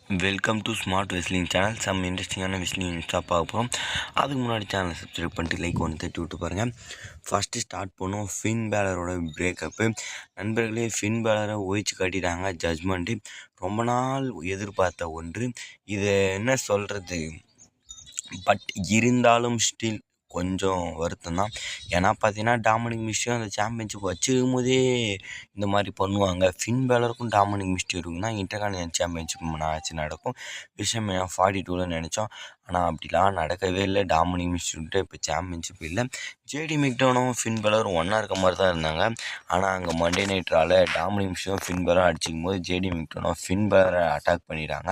Welcome to smart wrestling channel. Some இன்ட்ரெஸ்டிங்கான wrestling insta பார்க்க போகிறோம். அதுக்கு முன்னாடி சேனலை சப்ஸ்கிரைப் பண்ணிட்டு லைக் ஒன்று தட்டி விட்டு பாருங்கள். ஃபஸ்ட்டு ஸ்டார்ட் பண்ணோம் ஃபின் பேலரோட பிரேக்கப்பு. நண்பர்களே, ஃபின் பேலரை ஒழிச்சு காட்டிட்டாங்க ஜட்ஜ்மெண்ட்டு. ரொம்ப நாள் எதிர்பார்த்த ஒன்று. இதை என்ன சொல்கிறது, பட் இருந்தாலும் ஸ்டில் கொஞ்சம் வருத்தம் தான். ஏன்னா பார்த்தீங்கன்னா டாமினிக் மிஸ்டியோ அந்த சாம்பியன்ஷிப் வச்சுருக்கும் போதே இந்த மாதிரி பண்ணுவாங்க. ஃபின் பேலருக்கும் டாமினிக் மிஸ்டியோ இருக்குன்னா இன்டர்கான்டினென்டல் சாம்பியன்ஷிப் மேட்ச் நடக்கும். விஷயம் 42ல் நினச்சோம். ஆனால் அப்படிலாம் நடக்கவே இல்லை. டாமினிக் மிஸ்டியோன்ட்டு இப்போ சாம்பியன்ஷிப் இல்லை. ஜேடி மெக்டோனும் ஃபின் பேலரும் ஒன்றா இருக்க மாதிரி தான் இருந்தாங்க. ஆனால் அங்கே மண்டே நைட்ரால் டாமினிக் மிஸ்டியோ ஃபின் பேலரும் அடிச்சிக்கும் போது ஜேடி மெக்டோனும் ஃபின் பேலரை அட்டாக் பண்ணிடுறாங்க.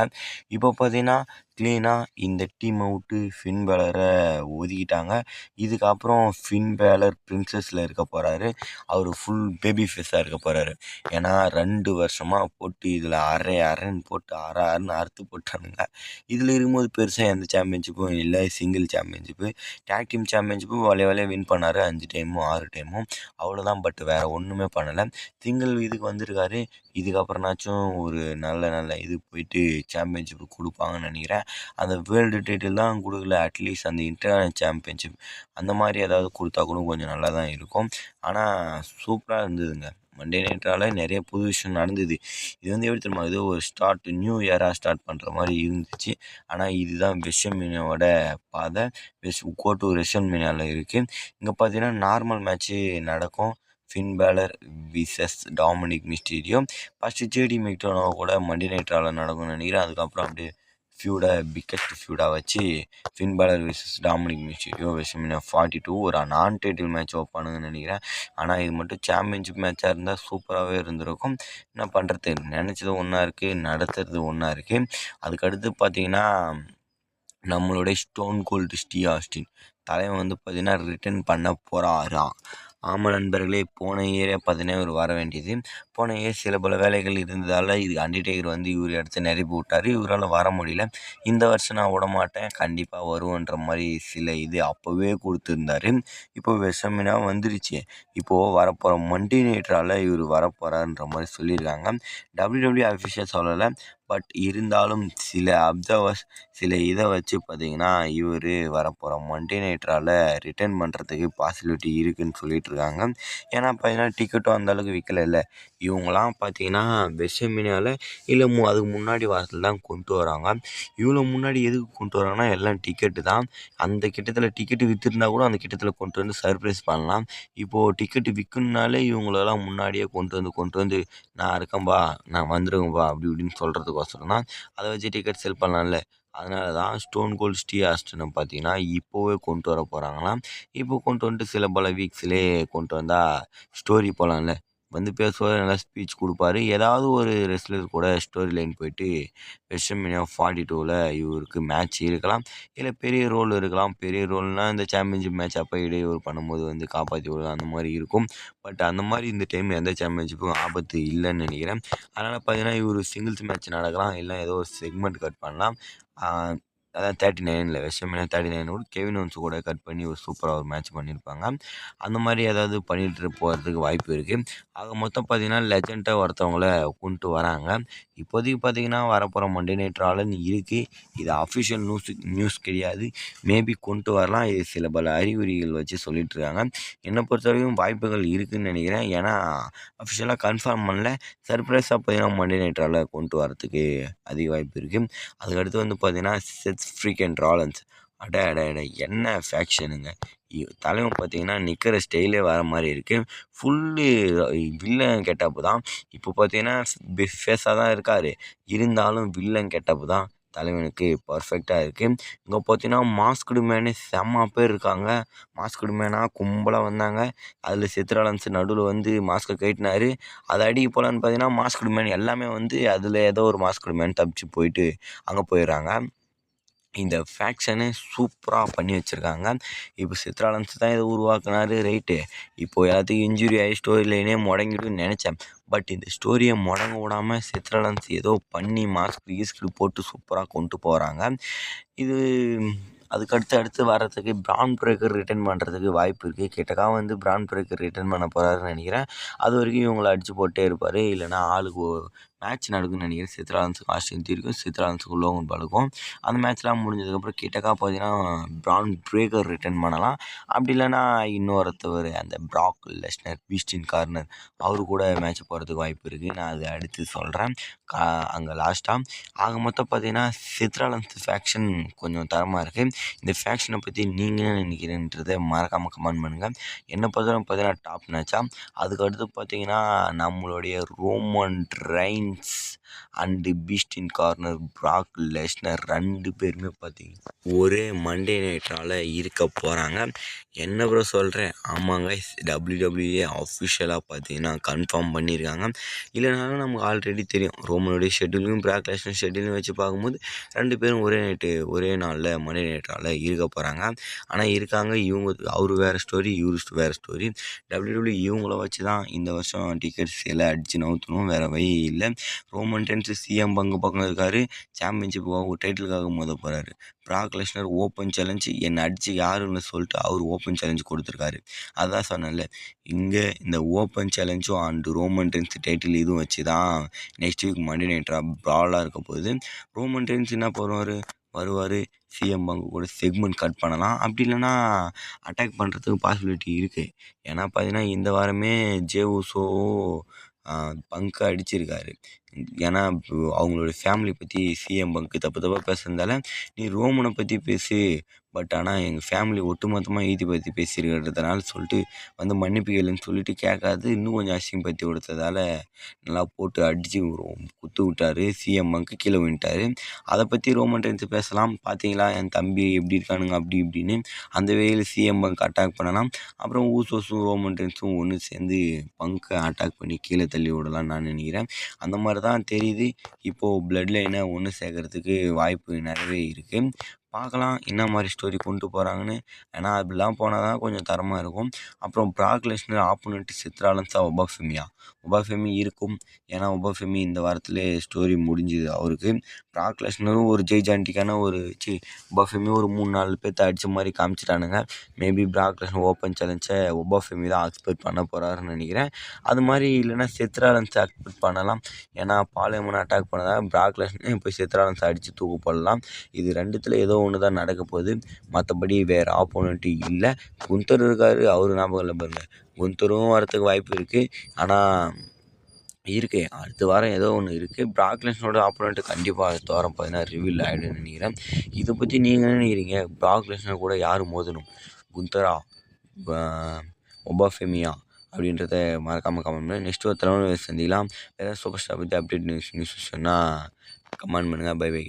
இப்போ பார்த்தீங்கன்னா க்ளீனாக இந்த டீமை விட்டு ஃபின் பேலரை ஒதுக்கிட்டாங்க. இதுக்கப்புறம் ஃபின் பேலர் பிரின்சஸில் இருக்க போகிறாரு. அவர் ஃபுல் பேபி ஃபேஸாக இருக்க போகிறாரு. ஏன்னா 2 வருஷமாக போட்டு இதில் அரைன்னு போட்டு அரைன்னு அறுத்து போட்டானுங்க. இதில் இருக்கும்போது பெருசாக எந்த சாம்பியன்ஷிப்பும் இல்லை. Single championship, tag team championship வலைய வின் பண்ணார் 5 டைமும் 6 டைமும், அவ்வளோதான். பட் வேறு ஒன்றுமே பண்ணலை. சிங்கிள் இதுக்கு வந்திருக்காரு. இதுக்கப்புறம்னாச்சும் ஒரு நல்ல இது போயிட்டு சாம்பியன்ஷிப்பு கொடுப்பாங்கன்னு நினைக்கிறேன். அந்த வேர்ல்டு டைட்டில் தான் கொடுக்கல, அட்லீஸ்ட் அந்த இன்டர்நேஷனல் சாம்பியன்ஷிப் அந்த மாதிரி ஏதாவது கொடுத்தா கூட கொஞ்சம் நல்லா தான் இருக்கும். ஆனால் சூப்பராக இருந்ததுங்க. மண்டே நைட்ரால் நிறைய புது விஷயம் நடந்தது. இது எப்படி தெரியுமா, இது ஒரு நியூ இயராக ஸ்டார்ட் பண்ணுற மாதிரி இருந்துச்சு. ஆனால் இதுதான் வெஸ்ட்மீனியாவோட பாதை. கோட்டு ரெஸ்ட்மீனியாவில் இருக்குது. இங்கே பார்த்தீங்கன்னா நார்மல் மேட்ச்சு நடக்கும். Finn Balor versus Dominik Mysterio. First JD McDonagh கூட மண்டே நைட்ரால் நடக்கும்னு நினைக்கிறேன். அதுக்கப்புறம் அப்படியே பிக்கஸ்ட் ஃபியூடாக வச்சு Finn Balor versus Dominik Mysterio WrestleMania 42 ஒரு நான் டைட்டில் மேட்ச் வைப்பானுங்கன்னு நினைக்கிறேன். ஆனால் இது மட்டும் சாம்பியன்ஷிப் மேட்சாக இருந்தால் சூப்பராகவே இருந்திருக்கும். என்ன பண்ணுறது, நினச்சது ஒன்றா இருக்குது, நடத்துறது ஒன்றா இருக்குது. அதுக்கடுத்து பார்த்தீங்கன்னா நம்மளுடைய ஸ்டோன் கோல்டு ஸ்டீவ் ஆஸ்டின் தலைவன் பார்த்தீங்கன்னா ரிட்டர்ன் பண்ண போகிறாராம். ஆமாம் நண்பர்களே, போன இயரே பார்த்தீங்கன்னா இவர் வர வேண்டியது. போன இயர் சில பல வேலைகள் இருந்ததால் இது அண்டர்டேக்கர் இவர் இடத்த நிரப்பி விட்டார். இவரால் வர முடியல. இந்த வருஷம் நான் விட மாட்டேன், கண்டிப்பாக வருவேன்ற மாதிரி சில இது அப்போவே கொடுத்துருந்தாரு. இப்போ வெஸ்ட்மீனியா வந்துருச்சு. இப்போது வரப்போகிற மண்டே நைட்ரால் இவர் வரப்போகிறாருன்ற மாதிரி சொல்லியிருக்காங்க. WWE அஃபிஷியல் சொல்லலை. பட் இருந்தாலும் சில அப்சர்வர்ஸ் சில இதை வச்சு பார்த்திங்கன்னா இவர் வரப்போகிற மண்டே நைட்ரால் ரிட்டர்ன் பண்ணுறதுக்கு பாசிபிலிட்டி இருக்குதுன்னு சொல்லிட்டு இருக்காங்க. ஏன்னா பார்த்தீங்கன்னா டிக்கெட்டும் அந்தளவுக்கு விற்கலை. இவங்களாம் பார்த்தீங்கன்னா வெஸ்ட்மீனியாவில் இல்லை அதுக்கு முன்னாடி வாரத்தில் தான் கொண்டு வராங்க. இவ்வளோ முன்னாடி எதுக்கு கொண்டு வராங்கன்னா எல்லாம் டிக்கெட்டு தான். அந்த கிட்டத்தில் டிக்கெட்டு விற்றுருந்தா கூட அந்த கிட்டத்தில் கொண்டு வந்து சர்ப்ரைஸ் பண்ணலாம். இப்போது டிக்கெட்டு விற்கணுனாலே இவங்களெல்லாம் முன்னாடியே கொண்டு வந்து நான் இருக்கேன்பா, நான் வந்துடுங்கப்பா அப்படி இப்படின்னு சொல்கிறதுக்கோசரம் தான். அதை வச்சு டிக்கெட் செல் பண்ணலாம்ல. அதனால தான் ஸ்டோன் கோல்டு ஸ்டீவ் ஆஸ்டினை பார்த்தீங்கன்னா இப்போவே கொண்டு வர போகிறாங்களாம். இப்போ கொண்டு வந்துட்டு சில பல வீக்ஸ்லேயே கொண்டு வந்தால் ஸ்டோரி போகலாம்ல. பேசுவார், நல்லா ஸ்பீச் கொடுப்பாரு. ஏதாவது ஒரு ரெஸ்லர் கூட ஸ்டோரி லைன் போயிட்டு வெஸ்ட்மீனியா 42ல் இவருக்கு மேட்ச் இருக்கலாம். இல்லை பெரிய ரோல் இருக்கலாம். பெரிய ரோல்னால் இந்த சாம்பியன்ஷிப் மேட்ச் அப்போ இடையூறு பண்ணும்போது காப்பாற்றி விடலாம், அந்த மாதிரி இருக்கும். பட் அந்த மாதிரி இந்த டைம் எந்த சாம்பியன்ஷிப்பும் ஆபத்து இல்லைன்னு நினைக்கிறேன். அதனால் பார்த்தீங்கன்னா இவர் சிங்கிள்ஸ் மேட்ச் நடக்கலாம், இல்லை ஏதோ ஒரு செக்மெண்ட் கட் பண்ணலாம். அதான் 39ல் வெஸ்ட்மீனியா 39 கூட கெவின் ஓன்ஸ் கூட கட் பண்ணி ஒரு சூப்பராக ஒரு மேட்ச் பண்ணியிருப்பாங்க. அந்த மாதிரி ஏதாவது பண்ணிட்டு போகிறதுக்கு வாய்ப்பு இருக்குது. ஆக மொத்தம் பார்த்தீங்கன்னா லெஜெண்டாக ஒருத்தவங்கள கொண்டு வராங்க. இப்போதைக்கு பார்த்தீங்கன்னா வரப்போகிற மண்டே நைட் ரான்னு இருக்குது. இது அஃபிஷியல் நியூஸ் கிடையாது. மேபி கொண்டு வரலாம். இது சில பல அறிகுறிகள் வச்சு சொல்லிட்டு இருக்காங்க. என்னை பொறுத்த வரைக்கும் வாய்ப்புகள் இருக்குதுன்னு நினைக்கிறேன். ஏன்னா அஃபிஷியலாக கன்ஃபார்ம் பண்ணல. சர்ப்ரைஸாக பார்த்தீங்கன்னா மண்டே நைட் ராவில் கொண்டு வரத்துக்கு அதிக வாய்ப்பு இருக்குது. அதுக்கடுத்து பார்த்தீங்கன்னா செத் ஃப்ரீக்கன் ராலன்ஸ். அட என்ன ஃபேக்ஷனுங்க. தலைவன் பார்த்தீங்கன்னா நிற்கிற ஸ்டைலே வேறு மாதிரி இருக்குது. ஃபுல்லு வில்லன் கெட்டப்பு தான். இப்போ பார்த்தீங்கன்னா ஃபேஸாக தான் இருக்கார். இருந்தாலும் வில்லன் கெட்டப்பு தான் தலைவனுக்கு பர்ஃபெக்டாக இருக்குது. இங்கே பார்த்தீங்கன்னா மாஸ்குடு மேனே செம்ம பேர் இருக்காங்க. மாஸ்குடு மேனாக கும்பலாக வந்தாங்க. அதில் செத்ராலன்ஸ் நடுவில் மாஸ்கை கட்டினார். அதை அடிக்க போகலான்னு பார்த்தீங்கன்னா மாஸ்குடு மேன் எல்லாமே அதில் ஏதோ ஒரு மாஸ்குடு மேன் தப்பிச்சு போயிட்டு அங்கே போயிடுறாங்க. இந்த ஃபேக்ஷனை சூப்பராக பண்ணி வச்சுருக்காங்க. இப்போ செத்ராலன்ஸ் தான் இதை உருவாக்குனார், ரைட்டு. இப்போது எல்லாத்துக்கும் இன்ஜுரி ஆகி ஸ்டோரி லைனே முடங்கிடுன்னு நினச்சேன். பட் இந்த ஸ்டோரியை முடங்க விடாமல் செத்ராலன்ஸ் ஏதோ பண்ணி மாஸ்க் போட்டு சூப்பராக கொண்டு போகிறாங்க. இது அதுக்கடுத்து வர்றதுக்கு பிரான் பிரேக்கர் ரிட்டர்ன் பண்ணுறதுக்கு வாய்ப்பு இருக்குது. கிட்டக்கா பிரான் பிரேக்கர் ரிட்டர்ன் பண்ண போகிறாருன்னு நினைக்கிறேன். அது வரைக்கும் இவங்களை அடித்து போட்டே இருப்பார். இல்லைனா ஆளுக்கு மேட்ச் நடக்கும்னு நினைக்கிறேன். சித்ராலன்ஸுக்கும் ஆஸ்டின் தியரிக்கும், சித்ராலன்ஸுக்கும் லோகன் பாலுக்கும். அந்த மேட்ச்லாம் முடிஞ்சதுக்கப்புறம் கிட்டக்கா பார்த்தீங்கன்னா பிரான் பிரேக்கர் ரிட்டர்ன் பண்ணலாம். அப்படி இல்லைன்னா இன்னொருத்தவர் அந்த பிராக் லெஸ்னர் பீஸ்டின் கார்னர் அவரு கூட மேட்ச் போகிறதுக்கு வாய்ப்பு இருக்குது. நான் அதை அடுத்து சொல்கிறேன். அங்கே லாஸ்ட்டாக ஆக மொத்தம் பார்த்தீங்கன்னா சித்ராலன்ஸ் ஃபேக்ஷன் கொஞ்சம் தரமாக இருக்குது. இந்த ஃபேக்ஷனை பற்றி நீங்கள் என்ன நினைக்கிறேன்றதை மறக்காமல் கமெண்ட் பண்ணுங்கள். என்னை பொறுத்தவரை பார்த்தீங்கன்னா டாப் மேட்சாக. அதுக்கடுத்து பார்த்தீங்கன்னா நம்மளுடைய Roman Reigns and beast incarnate Brock Lesnar 2 பேருமே பார்த்தீங்கன்னா ஒரே மண்டே நைட்டால் இருக்க போகிறாங்க. என்ன ப்ரோ சொல்கிறேன்? ஆமாங்க, WWE அஃபிஷியலாக பார்த்தீங்கன்னா கன்ஃபார்ம் பண்ணியிருக்காங்க. இல்லைனாலும் நமக்கு ஆல்ரெடி தெரியும். ரோமனுடைய ஷெட்யூலையும் பிராக் லெஸ்னர் ஷெட்யூலையும் வச்சு பார்க்கும்போது 2 பேரும் ஒரே நாளில் மண்டே நைட்டால் இருக்க போகிறாங்க. ஆனால் இருக்காங்க. அவரு வேறு ஸ்டோரி, இவரு வேறு ஸ்டோரி. WWE இவங்கள வச்சு தான் இந்த வருஷம் டிக்கெட்ஸ் எல்லாம் அடித்து நவுத்தணும். வேறு வழி இல்லை. ரோமன் ரெயின்ஸ் சிஎம் பக்கம் இருக்கார். சாம்பியன்ஷிப் டைட்டிலுக்காக மோத போகிறாரு. பிராக் லெஸ்னர் ஓப்பன் சேலஞ்ச் என்னை அடித்து யாருன்னு சொல்லிட்டு அவர் ஓப்பன் சேலஞ்ச் கொடுத்துருக்காரு. அதான் சொன்னேன்ல, இங்கே இந்த ஓப்பன் சேலஞ்சும் அண்டு ரோமன் ரெயின்ஸ் டைட்டில் இதுவும் வச்சு தான் நெக்ஸ்ட் வீக் மண்டே நைட் ப்ராலாக இருக்க போகுது. ரோமன் ரெயின்ஸ் என்ன வருவார் சிஎம் பங்கு கூட செக்மெண்ட் கட் பண்ணலாம். அப்படி இல்லைன்னா அட்டாக் பண்ணுறதுக்கு பாசிபிலிட்டி இருக்குது. ஏன்னா பார்த்தீங்கன்னா இந்த வாரமே ஜே உசோ பங்கு அடிச்சிருக்காரு. ஏன்னா அவங்களோட ஃபேமிலி பற்றி சிஎம் பங்கு தப்பாக பேசுறதால நீ ரோமனை பற்றி பேசு, பட் ஆனால் எங்கள் ஃபேமிலி ஒட்டுமொத்தமாக ஈதி பற்றி பேசியிருக்கிறதுனால சொல்லிட்டு வந்து மன்னிப்பு கேளுன்னு சொல்லிட்டு கேட்காது இன்னும் கொஞ்சம் அசிங்கப்படுத்தி கொடுத்ததால் நல்லா போட்டு அடித்து குத்து விட்டார். சிஎம் பங்கு கீழே விட்டார். அதை பற்றி ரோமன் ரெயின்ஸ் பேசலாம். பார்த்தீங்களா என் தம்பி எப்படி இருக்கானுங்க அப்படி இப்படின்னு அந்த வேலையில் சிஎம் பங்க் அட்டாக் பண்ணலாம். அப்புறம் ஊசோஸும் ரோமன் ரெயின்ஸும் ஒன்று சேர்ந்து பங்கை அட்டாக் பண்ணி கீழே தள்ளி விடலாம்னு நான் நினைக்கிறேன். அந்த மாதிரி தான் தெரியுது. இப்போது பிளட் லைனை ஒன்று சேர்க்கறதுக்கு வாய்ப்பு நிறையவே இருக்குது. பார்க்கலாம் என்ன மாதிரி ஸ்டோரி கொண்டு போகிறாங்கன்னு. ஏன்னா அப்படிலாம் போனால் தான் கொஞ்சம் தரமாக இருக்கும். அப்புறம் பிராக் லெஸ்னர் ஆப்போனண்ட் சித்ராலன்ஸா ஒபாஃபெமி இருக்கும். ஏன்னா ஒபாஃபெமி இந்த வாரத்திலே ஸ்டோரி முடிஞ்சுது அவருக்கு. பிராக் லெஸ்னரும் ஒரு ஜெய்ஜாண்டிக்கான ஒபாஃபெமி ஒரு 3-4 பேர்த்த அடித்த மாதிரி காமிச்சிட்டானுங்க. மேபி பிராக் லெஸ்னர் ஓப்பன் சேலஞ்சை ஒபாஃபெமி தான் எக்ஸ்பெக்ட் பண்ண போகிறாருன்னு நினைக்கிறேன். அது மாதிரி இல்லைன்னா சித்ராலன்ஸை எக்ஸ்பெக்ட் பண்ணலாம். ஏன்னா பாலைமனை அட்டாக் பண்ணதாக பிராக் லெஸ்னர் போய் சித்ராலன்ஸை அடித்து தூக்கு போடலாம். இது ரெண்டுத்தில் ஏதோ ஒன்று தான் நடக்க போகுது. மற்றபடி வேறு ஆப்போனண்ட்டு இல்லை. குந்தர் இருக்கார், அவர் ஞாபகம் இல்லை பாருங்க. குந்தரும் வரத்துக்கு வாய்ப்பு இருக்குது. ஆனால் அடுத்த வாரம் ஏதோ ஒன்று இருக்குது. பிராக் லெஸ்னரோட ஆப்போனண்ட்டு கண்டிப்பாக அடுத்த வாரம் பார்த்தீங்கன்னா ரிவீல் ஆகிடுன்னு நினைக்கிறேன். இதை பற்றி நீங்கள் என்ன நினைக்கிறீங்க? பிராக் லெஸ்னர் கூட யார் மோதணும்? குந்தரா, ஒபாஃபெமியா அப்படின்றத மறக்காமல் கமெண்ட் பண்ணுங்கள். நெக்ஸ்ட் ஒரு தலைவனை சந்திக்கலாம். வேறு சூப்பர் ஸ்டார் பற்றி அப்டேட் நியூஸ் சொன்னால் கமெண்ட் பண்ணுங்கள். Bye by.